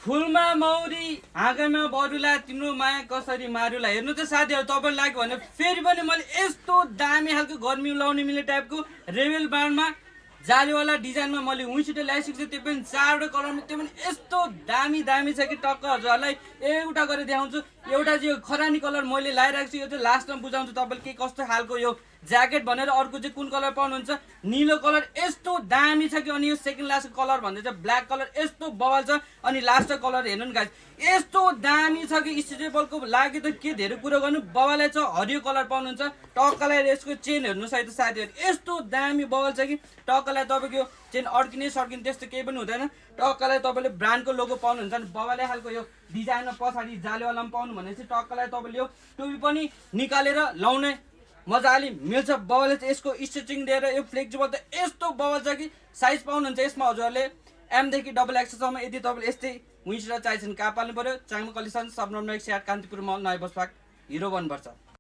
फुलमा मौरी हाँगामा बरुला तिम्रो माया कसरी मारुला। हेर्नु त साथीहरू, तपाईँलाई लाग्यो भने फेरि पनि मैले यस्तो दामी खालको गर्मी लाउने मिल्ने टाइपको रेबेल ब्रान्डमा जालीवाला डिजाइनमा मैले विन्सिटर ल्याइसकेको छु। त्यो पनि 4वटा कलरमा, त्यो पनि यस्तो दामी दामी छ कि टक्क हजुरहरूलाई एउटा गरेर देखाउँछु। एउटा चाहिँ यो खरानी कलर मैले लगाइरहेको छु, यो चाहिँ लास्टमा बुझाउँछु तपाईँले के कस्तो खालको यो ज्याकेट भनेर। अर्को चाहिँ कुन कलर पाउनुहुन्छ, निलो कलर यस्तो दामी छ कि। अनि यो सेकेन्ड लास्टको कलर भन्दै छ ब्ल्याक कलर, यस्तो बवाल छ। अनि लास्टको कलर हेर्नु नि गाइस, यस्तो दामी छ कि स्ट्रेचेबलको लागि त के धेरै कुरो गर्नु, बवालै छ। हरियो कलर पाउनुहुन्छ टक्कलाई। यसको चेन हेर्नुहोस् है त साथीहरू, यस्तो दामी बवाल छ कि टक्कलाई तपाईँको यो चेन अड्किने सर्किने त्यस्तो केही पनि हुँदैन। टक्कलाई तपाईँले ब्रान्डको लोगो पाउनुहुन्छ नि, बवालै खालको यो डिजाइनमा पछाडि जालीवालामा पाउनु भनेपछि टक्कलाई तपाईँले यो टोपी पनि निकालेर लाउने मजाले मिल्छ। बवाल चाहिँ यसको स्टिचिङ दिएर यो फ्लेक्सिबल त यस्तो बवाल छ कि। साइज पाउनुहुन्छ यसमा हजुरहरूले एमदेखि डबल एक्सएलसम्म। यदि तपाईँले यस्तै विन्सिटर चाहिन्छ भने कहाँ पाल्नु पऱ्यो, चाङमा कलेक्सन सब नम्बर 108 कान्तिपुर मल नयाँ बस पार्क हिरो 1 पर्छ।